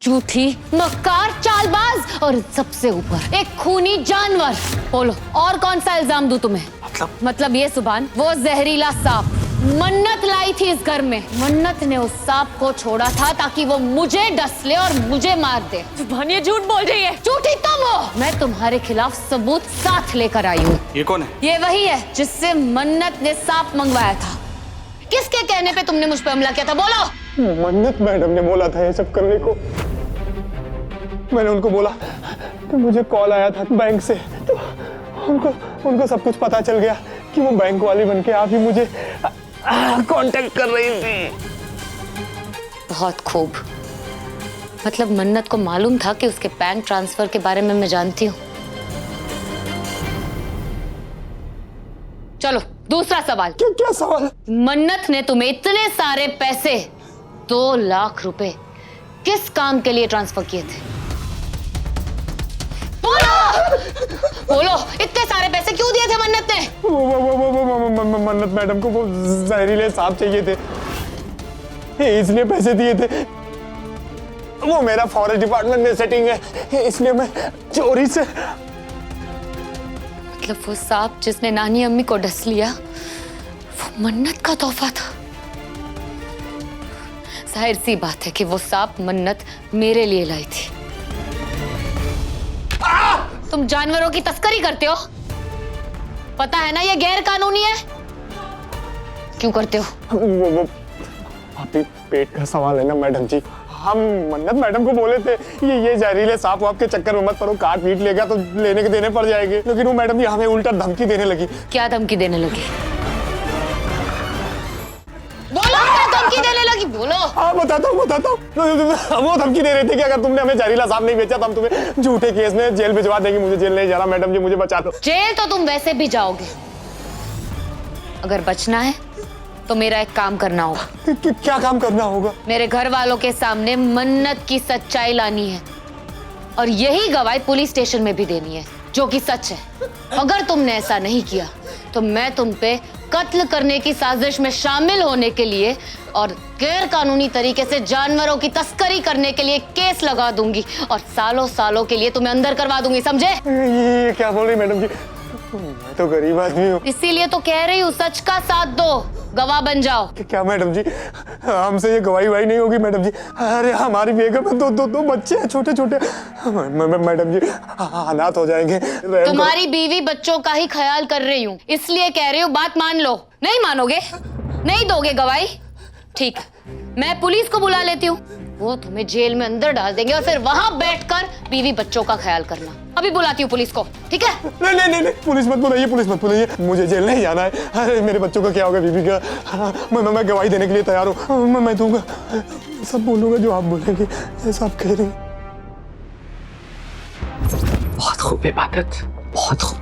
झूठी, मक्कार, चालबाज और सबसे ऊपर एक खूनी जानवर। बोलो और कौन सा इल्जाम दूं तुम्हें? मतलब ये सुभान, वो जहरीला सांप मन्नत लाई थी इस घर में। मन्नत ने उस सांप को छोड़ा था ताकि वो मुझे डस ले और मुझे मार दे। सुभान ये झूठ बोल रही है। झूठी तुम हो। मैं तुम्हारे खिलाफ सबूत साथ लेकर आई हूँ। ये कौन है? ये वही है जिससे मन्नत ने सांप मंगवाया था। किसके कहने पे तुमने मुझ पे हमला किया था? बोलो। मन्नत मैडम ने बोला था ये सब करने को। मैंने उनको बोला कि मुझे कॉल आया था बैंक से, तो उनको सब कुछ पता चल गया कि वो बैंक वाली बनके आप ही मुझे कांटेक्ट कर रही थी। बहुत खूब। मतलब मन्नत को मालूम था कि उसके बैंक ट्रांसफर के बारे में मैं जानती हूँ। चलो दूसरा सवाल। क्या सवाल? मन्नत ने तुम्हें इतने सारे पैसे 2 लाख रुपए किस काम के लिए ट्रांसफर किए थे? बोलो इतने सारे पैसे क्यों दिए थे मन्नत ने? वो मन्नत मैडम को वो जहरीले सांप चाहिए थे, इसलिए पैसे दिए थे। वो मेरा फॉरेस्ट डिपार्टमेंट में सेटिंग है, इसलिए मैं चोरी से। मतलब वो सांप जिसने नानी अम्मी को डस लिया वो मन्नत का तोहफा था। जाहिर सी बात है कि वो सांप मन्नत मेरे लिए लाई थी। तुम जानवरों की तस्करी करते हो, पता है ना ये गैर कानूनी है। क्यों करते हो? वो आपके पेट का सवाल है ना मैडम जी। हम मन्नत मैडम को बोले थे ये जहरीले सांप आपके चक्कर में मत पड़ो, काट पीट लेगा तो लेने के देने पड़ जाएंगे, लेकिन वो मैडम जी हमें उल्टा धमकी देने लगी। क्या धमकी देने लगी? बोलो क्या धमकी देने लगी? बोलो। हाँ बताता हूँ। वो धमकी दे रहे थे कि अगर तुमने हमें जहरीला सांप नहीं बेचा तो हम तुम्हें झूठे केस में जेल भिजवा देंगे। मुझे जेल नहीं जाना मैडम जी, मुझे बचा दो। जेल तो तुम वैसे भी जाओगे, अगर बचना है तो मेरा एक काम करना होगा। क्या काम करना होगा? मेरे घर वालों के सामने मन्नत की सच्चाई लानी है और यही गवाही पुलिस स्टेशन में भी देनी है, जो कि सच है। अगर तुमने ऐसा नहीं किया तो मैं तुम पे कत्ल करने की साजिश में शामिल होने के लिए और गैर कानूनी तरीके से जानवरों की तस्करी करने के लिए केस लगा दूंगी और सालों सालों के लिए तुम्हें अंदर करवा दूंगी, समझे? ये क्या बोल रही मैडम जी? मैं तो गरीब आदमी हूँ। इसीलिए तो कह रही हूँ सच का साथ दो, गवाह बन जाओ। क्या मैडम जी, हमसे ये गवाही वाही नहीं होगी मैडम जी। अरे हमारी बेगम में दो बच्चे हैं छोटे छोटे। मैडम जी अनाथ हो जाएंगे। तुम्हारी बीवी बच्चों का ही ख्याल कर रही हूँ, इसलिए कह रही हूँ बात मान लो। नहीं मानोगे? नहीं दोगे गवाही? ठीक, मैं पुलिस को बुला लेती हूँ, वो तुम्हें जेल में अंदर डाल देंगे और फिर वहां बैठकर बीवी बच्चों का ख्याल करना। अभी बुलाती हूँ पुलिस को, ठीक है? नहीं, पुलिस मत बुलाइए। मुझे जेल नहीं जाना है। अरे मेरे बच्चों का क्या होगा, बीवी का? मैं गवाही देने के लिए तैयार हूँ। मैं दूंगा, सब बोलूंगा जो आप बोलेंगे, जैसा आप कह रही। बहुत खूब इबादत, बहुत खूब।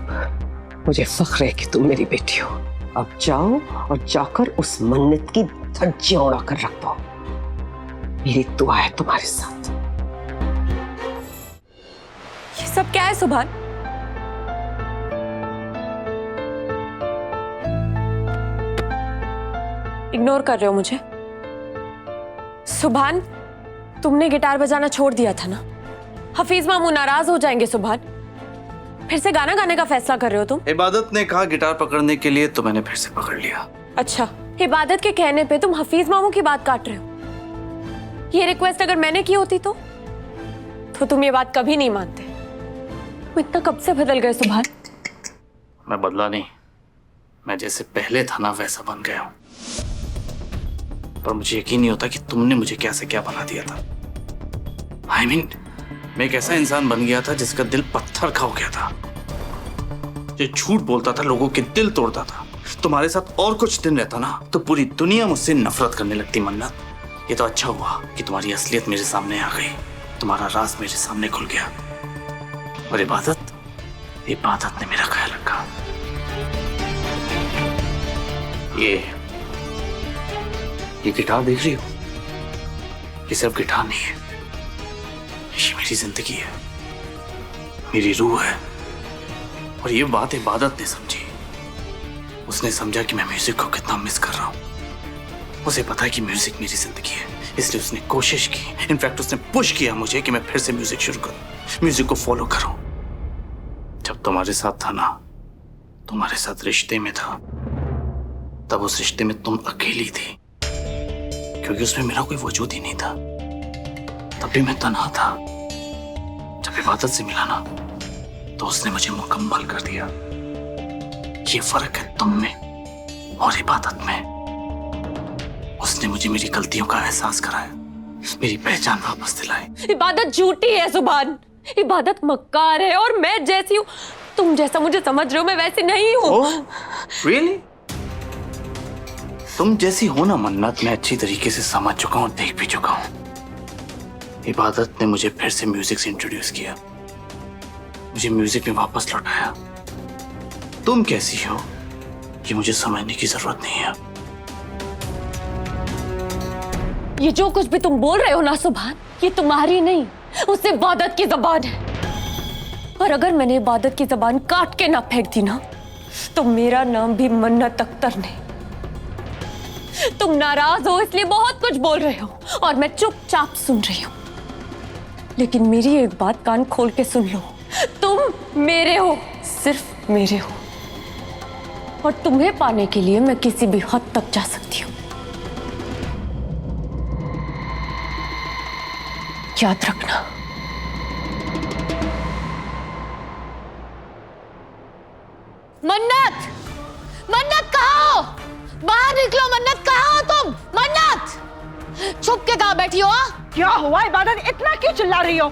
मुझे फख्र है कि तुम मेरी बेटी हो। अब जाओ और जाकर उस मन्नत की धज्जियां उड़ा कर रख दो। मेरी दुआ है तुम्हारे साथ। ये सब क्या है सुभान? इग्नोर कर रहे हो मुझे? सुभान, तुमने गिटार बजाना छोड़ दिया था ना? हफीज मामू नाराज हो जाएंगे सुभान। फिर से गाना गाने का फैसला कर रहे हो तुम? इबादत ने कहा गिटार पकड़ने के लिए, तो मैंने फिर से पकड़ लिया। अच्छा, इबादत के कहने पे तुम हफीज मामू की बात काट रहे हो। ये रिक्वेस्ट अगर मैंने की होती तो तुम ये बात कभी नहीं मानते। तुम इतना कब से बदल गए सुभान? मैं बदला नहीं, मैं जैसे पहले था ना वैसा बन गया हूं। पर मुझे यकीन नहीं होता कि तुमने मुझे क्या से क्या बना दिया था। I mean, मैं एक ऐसा इंसान बन गया था जिसका दिल पत्थर का हो गया था, जो झूठ बोलता था, लोगों के दिल तोड़ता था। तुम्हारे साथ और कुछ दिन रहता ना तो पूरी दुनिया मुझसे नफरत करने लगती। मन्नत, ये तो अच्छा हुआ कि तुम्हारी असलियत मेरे सामने आ गई, तुम्हारा राज मेरे सामने खुल गया। और इबादत ने मेरा ख्याल रखा। ये गिटार देख रही हो? ये सिर्फ गिटार नहीं है, ये मेरी जिंदगी है, मेरी रूह है। और ये बात इबादत ने समझी। उसने समझा कि मैं म्यूजिक को कितना मिस कर रहा हूं। उसे पता है कि म्यूजिक मेरी जिंदगी है, इसलिए उसने कोशिश की, इनफैक्ट उसने पुश किया मुझे कि मैं फिर से म्यूजिक शुरू करूं, म्यूजिक को फॉलो करूं। जब तुम्हारे साथ था ना, तुम्हारे साथ रिश्ते में था, तब उस रिश्ते में तुम अकेली थी, क्योंकि उसमें मेरा कोई वजूद ही नहीं था। तब भी मैं तन्हा था। जब इबादत से मिला ना, तो उसने मुझे मुकम्मल कर दिया। ये फर्क है तुम में और इबादत में। उसने मुझे मेरी गलतियों का एहसास कराया, मेरी पहचान वापस दिलाई। इबादत झूठी है सुभान, इबादत मक्कार है और मैं जैसी हूँ, तुम जैसा मुझे समझ रहे हो मैं वैसी नहीं हूँ। रियली? तुम जैसी हो ना मन्नत, मैं अच्छी तरीके से समझ चुका हूँ, देख भी चुका हूँ। इबादत ने मुझे फिर से म्यूजिक से इंट्रोड्यूस किया, मुझे म्यूजिक में वापस लौटाया। तुम कैसी हो ये मुझे समझने की जरूरत नहीं है। ये जो कुछ भी तुम बोल रहे हो ना सुभान, ये तुम्हारी नहीं, उस इबादत की जबान है। और अगर मैंने इबादत की जबान काट के ना फेंक दी ना, तो मेरा नाम भी मन्नत अख्तर नहीं। तुम नाराज हो इसलिए बहुत कुछ बोल रहे हो और मैं चुपचाप सुन रही हूं, लेकिन मेरी एक बात कान खोल के सुन लो, तुम मेरे हो, सिर्फ मेरे हो, और तुम्हें पाने के लिए मैं किसी भी हद तक जा सकती हूं। याद रखना। मन्नत, मन्नत कहाँ हो? बाहर निकलो मन्नत, कहाँ हो तुम? मन्नत, छुप के कहाँ बैठी हो? क्या हुआ इबादत, इतना क्यों चिल्ला रही हो?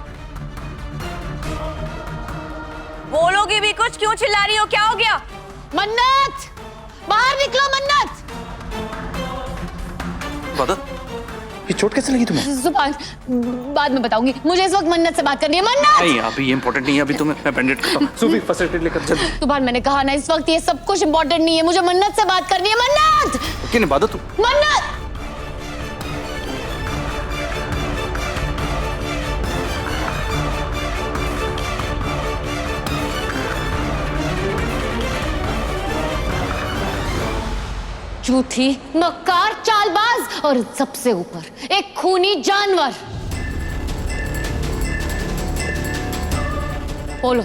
बोलोगे भी कुछ, क्यों चिल्ला रही हो? क्या हो गया? मन्नत, बाहर निकलो मन्नत। इबादत, ये चोट कैसे लगी तुम्हें? जुबान बाद में बताऊंगी, मुझे इस वक्त मन्नत से बात करनी है। मन्नत नहीं, अभी ये इंपॉर्टेंट नहीं है, अभी तुम्हें मैं बैंडेड करता हूँ। सुबह फर्स्ट एड लेकर जल्दी। जुबान, मैंने कहा ना इस वक्त ये सब कुछ इंपॉर्टेंट नहीं है, मुझे मन्नत से बात करनी है। मन्नत, लेकिन इबादत, मन्नत, झूठी, मक्कार, चालबाज और सबसे ऊपर एक खूनी जानवर। बोलो,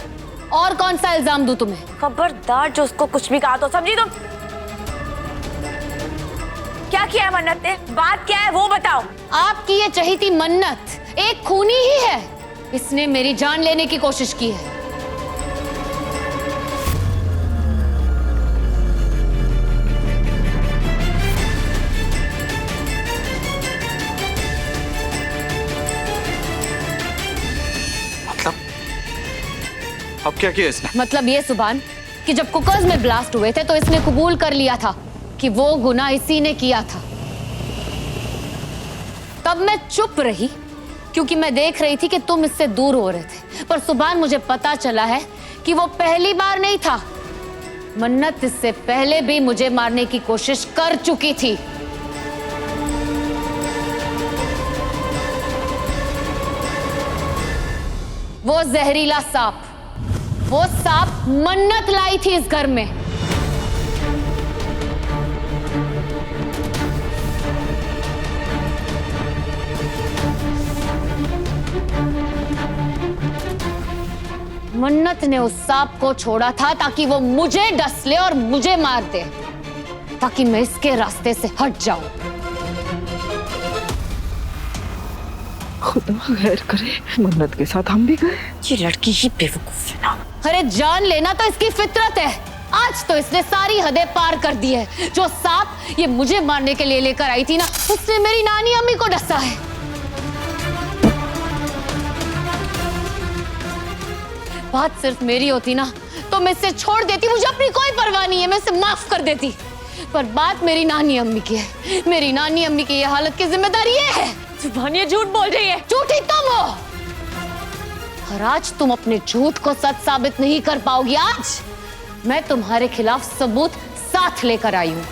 और कौन सा इल्जाम दूं तुम्हें? खबरदार जो उसको कुछ भी कहा तो समझी तुम। क्या किया है मन्नत ने? बात क्या है वो बताओ। आपकी ये चहेती मन्नत एक खूनी ही है, इसने मेरी जान लेने की कोशिश की है। अब क्या किया इसने? मतलब ये सुभान कि जब कुकर्स में ब्लास्ट हुए थे तो इसने कबूल कर लिया था कि वो गुनाह इसी ने किया था। तब मैं चुप रही क्योंकि मैं देख रही थी कि तुम इससे दूर हो रहे थे, पर सुभान मुझे पता चला है कि वो पहली बार नहीं था। मन्नत इससे पहले भी मुझे मारने की कोशिश कर चुकी थी। वो जहरीला सांप, वो सांप मन्नत लाई थी इस घर में। मन्नत ने उस सांप को छोड़ा था ताकि वो मुझे डस ले और मुझे मार दे, ताकि मैं इसके रास्ते से हट जाऊं। खुदा खैर करे, मन्नत के साथ हम भी गए। ये लड़की ही बेवकूफ है ना। अरे जान लेना तो इसकी फितरत है। आज तो इसने सारी हदें पार कर दी है। जो सांप ये मुझे मारने के लिए लेकर आई थी ना, उसने मेरी नानी अम्मी को डसा है। बात सिर्फ मेरी होती ना तो मैं इसे छोड़ देती, मुझे अपनी कोई परवाह नहीं है, मैं इसे माफ कर देती। पर बात मेरी नानी अम्मी की है। मेरी नानी अम्मी की ये हालत की जिम्मेदारी ये है। जुबान ये झूठ बोल रही है। झूठी तुम हो, और आज तुम अपने झूठ को सच साबित नहीं कर पाओगी। आज मैं तुम्हारे खिलाफ सबूत साथ लेकर आई हूं।